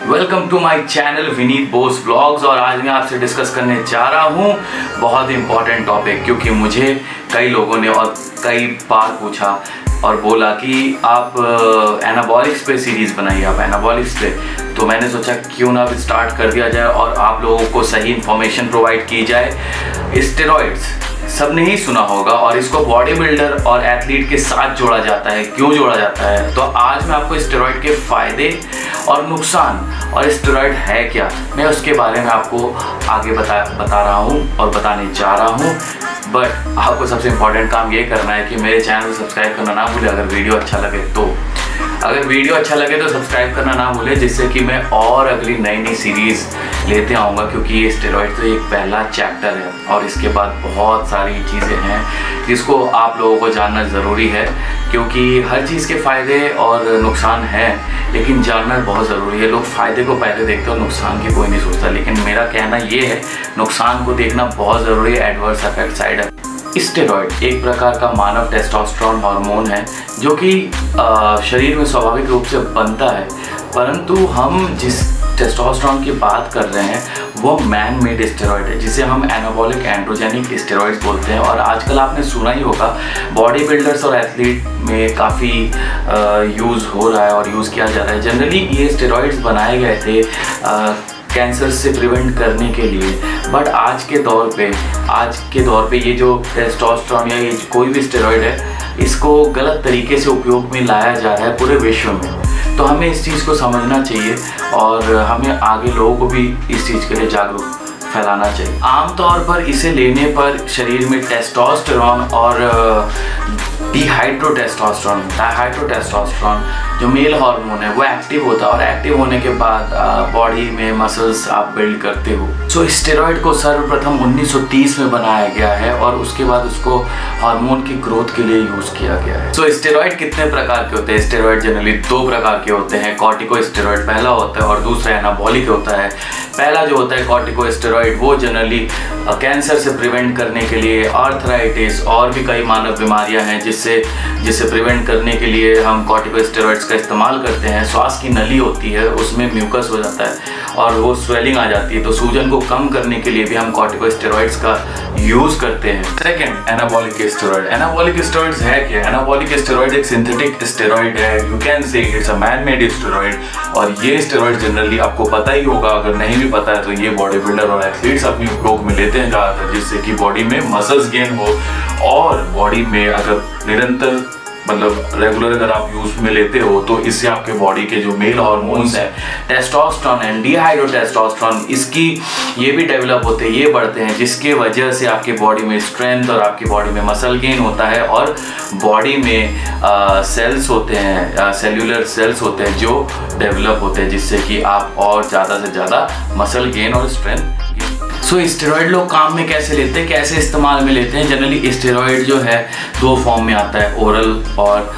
Welcome to my channel Vineet Bose blogs. और आज मैं आपसे डिस्कस करने जा रहा हूँ बहुत इंपॉर्टेंट टॉपिक, क्योंकि मुझे कई लोगों ने और कई बार पूछा और बोला कि आप एनाबॉलिक्स पे सीरीज़ बनाइए, आप एनाबॉलिक्स पे। तो मैंने सोचा क्यों ना स्टार्ट कर दिया जाए और आप लोगों को सही इन्फॉर्मेशन प्रोवाइड की जाए। स्टेरॉइड्स सबने ही सुना होगा और इसको बॉडी बिल्डर और एथलीट के साथ जोड़ा जाता है। क्यों जोड़ा जाता है? तो आज मैं आपको स्टेरॉइड के फ़ायदे और नुकसान और स्टेरॉइड है क्या, मैं उसके बारे में आपको आगे बता रहा हूँ और बताने जा रहा हूँ। बट आपको सबसे इम्पॉर्टेंट काम ये करना है कि मेरे चैनल को सब्सक्राइब करना ना भूलें। अगर वीडियो अच्छा लगे तो सब्सक्राइब करना ना भूलें, जिससे कि मैं और अगली नई सीरीज़ लेते आऊँगा। क्योंकि ये स्टेरॉइड तो एक पहला चैप्टर है और इसके बाद बहुत सारी चीज़ें हैं जिसको आप लोगों को जानना ज़रूरी है। क्योंकि हर चीज़ के फ़ायदे और नुकसान हैं, लेकिन जानना बहुत ज़रूरी है। लोग फ़ायदे को पहले देखते हैं और नुकसान की कोई नहीं सोचता, लेकिन मेरा कहना ये है नुकसान को देखना बहुत ज़रूरी है। एडवर्स इफेक्ट साइड है। स्टेरॉइड एक प्रकार का मानव टेस्टोस्टेरोन हार्मोन है जो कि शरीर में स्वाभाविक रूप से बनता है, परंतु हम जिस टेस्टोस्टेरोन की बात कर रहे हैं वो मैन मेड स्टेरॉइड है, जिसे हम एनाबॉलिक एंड्रोजेनिक स्टेरॉइड्स बोलते हैं। और आजकल आपने सुना ही होगा बॉडी बिल्डर्स और एथलीट में काफ़ी यूज़ हो रहा है और यूज़ किया जा रहा है। जनरली ये स्टेरॉइड्स बनाए गए थे कैंसर से प्रिवेंट करने के लिए, बट आज के दौर पे ये जो टेस्टोस्टेरोन या ये कोई भी स्टेरॉइड है, इसको गलत तरीके से उपयोग में लाया जा रहा है पूरे विश्व में। तो हमें इस चीज़ को समझना चाहिए और हमें आगे लोगों को भी इस चीज़ के लिए जागरूक फैलाना चाहिए। आमतौर पर इसे लेने पर शरीर में टेस्टोस्टेरोन और डायहाइड्रोटेस्टोस्टेरोन जो मेल हार्मोन है वो एक्टिव होता है, और एक्टिव होने के बाद बॉडी में मसल्स आप बिल्ड करते हो। सो स्टेरॉइड को सर्वप्रथम 1930 में बनाया गया है और उसके बाद उसको हार्मोन की ग्रोथ के लिए यूज़ किया गया है। सो स्टेरॉइड कितने प्रकार के होते हैं? स्टेरॉइड जनरली दो प्रकार के होते हैं। कॉर्टिकोस्टेरॉइड पहला होता है और दूसरा एनाबॉलिक होता है। पहला जो होता है कॉर्टिकोस्टेरॉइड वो जनरली कैंसर से प्रिवेंट करने के लिए, आर्थराइटिस और भी कई मानव बीमारियां हैं जिससे प्रिवेंट करने के लिए हम कॉर्टिकोस्टेरॉइड्स का इस्तेमाल करते हैं। श्वास की नली होती है, उसमें म्यूकस हो जाता है और वो स्वेलिंग आ जाती है, तो सूजन को कम करने के लिए भी हम कॉर्टिकोस्टेरॉइड्स का यूज़ करते हैं। Second, anabolic steroid. Anabolic steroids है क्या? एनाबॉलिक स्टेरॉइड एक सिंथेटिक स्टेरॉइड है, you can say it's a man made steroid. और ये स्टेरॉइड जनरली आपको पता ही होगा, अगर नहीं भी पता है तो ये बॉडी बिल्डर और एथलीट्स अपने उपयोग में लेते हैं ज़्यादातर, जिससे कि बॉडी में मसल्स गेन हो और बॉडी में अगर निरंतर मतलब रेगुलर अगर आप यूज में लेते हो तो इससे आपके बॉडी के जो मेल हार्मोन्स हैं टेस्टोस्टेरोन एंड डिहाइड्रोटेस्टोस्टेरोन इसकी ये भी डेवलप होते हैं, ये बढ़ते हैं, जिसके वजह से आपके बॉडी में स्ट्रेंथ और आपकी बॉडी में मसल गेन होता है। और बॉडी में सेल्स होते हैं, सेल्यूलर सेल्स होते हैं जो डेवलप होते हैं, जिससे कि आप और ज़्यादा से ज़्यादा मसल गेन और स्ट्रेंथ। सो स्टेरॉइड लोग काम में कैसे लेते हैं, कैसे इस्तेमाल में लेते हैं? जनरली स्टेरॉइड जो है दो फॉर्म में आता है, ओरल और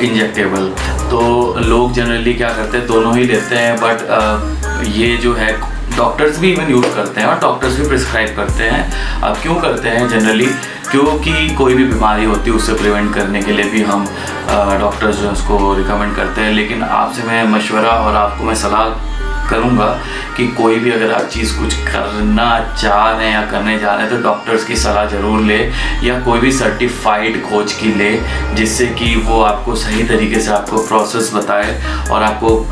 इंजेक्टेबल। तो लोग जनरली क्या करते हैं, दोनों ही लेते हैं। बट ये जो है डॉक्टर्स भी इवन यूज़ करते हैं और डॉक्टर्स भी प्रिस्क्राइब करते हैं। अब क्यों करते हैं? जनरली क्योंकि कोई भी बीमारी होती है उससे प्रिवेंट करने के लिए भी हम डॉक्टर्स जो उसको रिकमेंड करते हैं। लेकिन आपसे मैं मशवरा और आपको मैं सलाह करूँगा कि कोई भी अगर आप चीज़ कुछ करना चाह रहे हैं या करने जा रहे हैं तो डॉक्टर्स की सलाह ज़रूर ले, या कोई भी सर्टिफाइड कोच की ले, जिससे कि वो आपको सही तरीके से आपको प्रोसेस बताए और आपको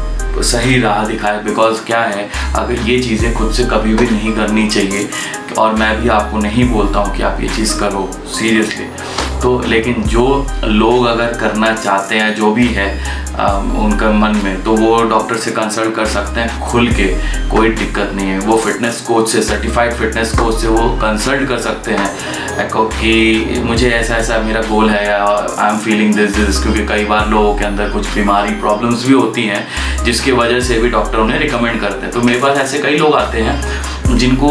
सही राह दिखाए। बिकॉज क्या है, अगर ये चीज़ें खुद से कभी भी नहीं करनी चाहिए, और मैं भी आपको नहीं बोलता हूँ कि आप ये चीज़ करो सीरियसली, तो लेकिन जो लोग अगर करना चाहते हैं जो भी है उनका मन में, तो वो डॉक्टर से कंसल्ट कर सकते हैं खुल के, कोई दिक्कत नहीं है। वो फिटनेस कोच से, सर्टिफाइड फिटनेस कोच से वो कंसल्ट कर सकते हैं कि मुझे ऐसा मेरा गोल है, आई एम फीलिंग दिस। क्योंकि कई बार लोगों के अंदर कुछ बीमारी प्रॉब्लम्स भी होती हैं जिसकी वजह से भी डॉक्टर उन्हें रिकमेंड करते हैं। तो मेरे पास ऐसे कई लोग आते हैं जिनको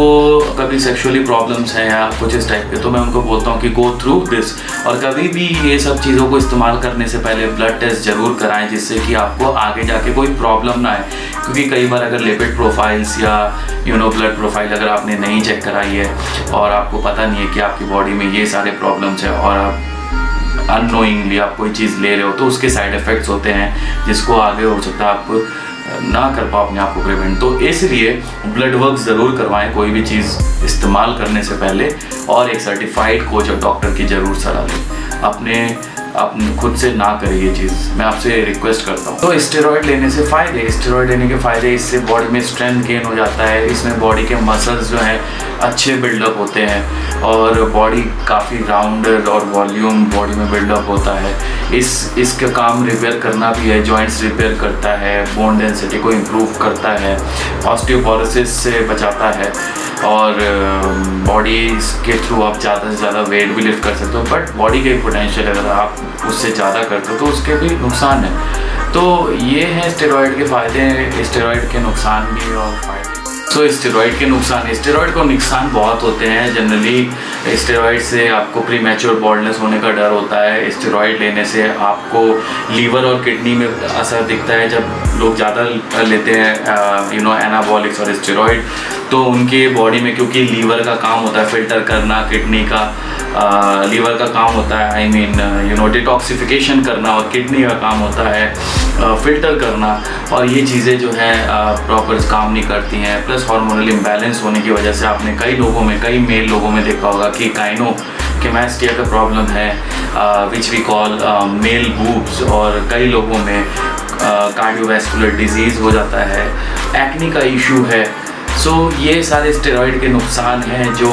कभी सेक्सुअली प्रॉब्लम्स हैं या कुछ इस टाइप के, तो मैं उनको बोलता हूँ कि गो थ्रू दिस। और कभी भी ये सब चीज़ों को इस्तेमाल करने से पहले ब्लड टेस्ट ज़रूर कराएं, जिससे कि आपको आगे जाके कोई प्रॉब्लम ना आए। क्योंकि कई बार अगर लिपिड प्रोफाइल्स या ब्लड प्रोफाइल अगर आपने नहीं चेक कराई है और आपको पता नहीं है कि आपकी बॉडी में ये सारे प्रॉब्लम्स हैं और आप अननोइंगली आप कोई चीज़ ले रहे हो, तो उसके साइड इफ़ेक्ट्स होते हैं जिसको आगे हो सकता है आपको ना कर पाओ अपने आप को प्रिवेंट, तो इसलिए ब्लड वर्क ज़रूर करवाएं कोई भी चीज़ इस्तेमाल करने से पहले, और एक सर्टिफाइड कोच और डॉक्टर की ज़रूर सलाह लें। अपने खुद से ना करें ये चीज़, मैं आपसे रिक्वेस्ट करता हूँ। तो स्टेरॉइड लेने से फ़ायदे, स्टेरॉइड लेने के फ़ायदे, इससे बॉडी में स्ट्रेंथ गेन हो जाता है, इसमें बॉडी के मसल्स जो हैं अच्छे बिल्डअप होते हैं और बॉडी काफ़ी राउंडर और वॉल्यूम बॉडी में बिल्डअप होता है। इसका काम रिपेयर करना भी है, जॉइंट्स रिपेयर करता है, बोन डेंसिटी को इम्प्रूव करता है, ऑस्टियोपोरोसिस से बचाता है, और बॉडी के थ्रू आप ज़्यादा से ज़्यादा वेट भी लिफ्ट कर सकते हो। बट बॉडी का पोटेंशियल अगर आप उससे ज़्यादा करते हो तो उसके भी नुकसान है। तो ये हैं स्टेरॉइड के फ़ायदे, स्टेरॉइड के नुकसान भी और फ़ायदे। तो स्टेरॉइड के नुकसान, स्टेरॉइड को नुकसान बहुत होते हैं। जनरली स्टेरॉइड से आपको प्रीमैच्योर बॉल्डनेस होने का डर होता है। स्टेरॉइड लेने से आपको लीवर और किडनी में असर दिखता है। जब लोग ज़्यादा लेते हैं एनाबॉलिक्स और स्टेरॉइड, तो उनके बॉडी में, क्योंकि लीवर का काम होता है फिल्टर करना, किडनी का लीवर का काम होता है डिटॉक्सिफिकेशन करना, और किडनी का काम होता है फिल्टर करना, और ये चीज़ें जो है प्रॉपर काम नहीं करती हैं। प्लस हार्मोनल इम्बैलेंस होने की वजह से आपने कई मेल लोगों में देखा होगा कि गायनोकैमेस्टिया का प्रॉब्लम है, which we call male boobs, और कई लोगों में कार्डियोवैस्कुलर डिजीज़ हो जाता है, एक्ने का इशू है। सो ये सारे स्टेरॉइड के नुकसान हैं जो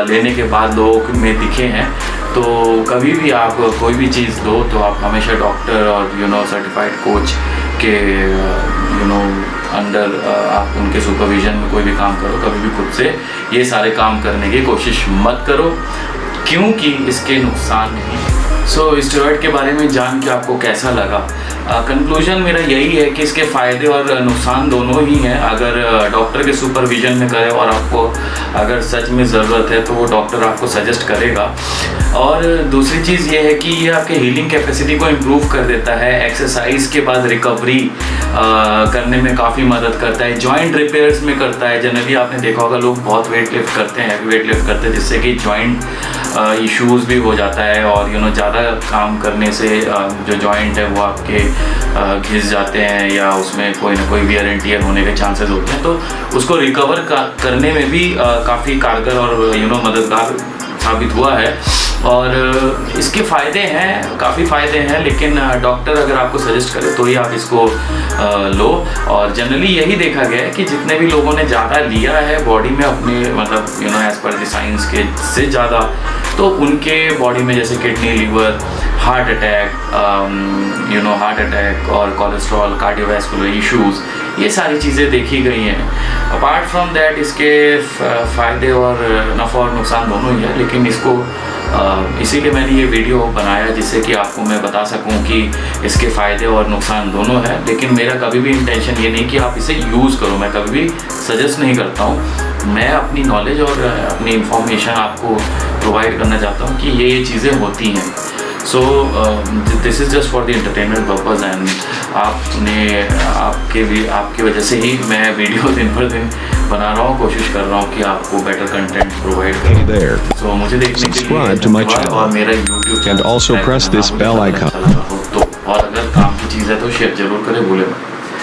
लेने के बाद लोगों में दिखे हैं। तो कभी भी आप कोई भी चीज़ लो तो आप हमेशा डॉक्टर और सर्टिफाइड कोच के अंडर आप उनके सुपरविजन में कोई भी काम करो। कभी भी खुद से ये सारे काम करने की कोशिश मत करो, क्योंकि इसके नुकसान नहीं। स्टेरॉइड के बारे में जान के आपको कैसा लगा? कंक्लूजन मेरा यही है कि इसके फ़ायदे और नुकसान दोनों ही हैं। अगर डॉक्टर के सुपरविजन में करें और आपको अगर सच में ज़रूरत है तो वो डॉक्टर आपको सजेस्ट करेगा। और दूसरी चीज़ ये है कि ये आपके हीलिंग कैपेसिटी को इम्प्रूव कर देता है। एक्सरसाइज के बाद रिकवरी करने में काफ़ी मदद करता है, जॉइंट रिपेयर्स में करता है। जनरली आपने देखा होगा लोग बहुत वेट लिफ्ट करते हैं जिससे कि जॉइंट इश्यूज़ भी हो जाता है, और ज़्यादा काम करने से जो जॉइंट है वो आपके घिस जाते हैं, या उसमें कोई ना कोई वियर एंड टियर होने के चांसेस होते हैं। तो उसको रिकवर करने में भी काफ़ी कारगर और मददगार साबित हुआ है। और इसके फ़ायदे हैं, काफ़ी फ़ायदे हैं, लेकिन डॉक्टर अगर आपको सजेस्ट करे तो ही आप इसको लो। और जनरली यही देखा गया है कि जितने भी लोगों ने ज़्यादा लिया है बॉडी में अपने एज़ पर द साइंस के से ज़्यादा, तो उनके बॉडी में जैसे किडनी, लीवर, हार्ट अटैक और कोलेस्ट्रॉल, कार्डियोवैस्कुलर इश्यूज़, ये सारी चीज़ें देखी गई हैं। अपार्ट फ्रॉम दैट इसके फ़ायदे और नफ़ा और नुकसान दोनों ही है, लेकिन इसको इसीलिए मैंने ये वीडियो बनाया जिससे कि आपको मैं बता सकूं कि इसके फ़ायदे और नुकसान दोनों हैं। लेकिन मेरा कभी भी इंटेंशन ये नहीं कि आप इसे यूज़ करो, मैं कभी भी सजेस्ट नहीं करता हूँ। मैं अपनी नॉलेज और अपनी इंफॉर्मेशन आपको प्रोवाइड करना चाहता हूँ कि ये चीज़ें होती हैं। This is just for the entertainment purpose, and आपकी वजह से ही मैं वीडियो दिन पर दिन बना रहा हूँ, कोशिश कर रहा हूँ कि आपको बेटर कंटेंट प्रोवाइड करूँ। मुझे देखने के लिए और मेरा YouTube and also press this bell icon. तो और अगर काम की चीज़ है तो शेयर जरूर करें, भूले मत।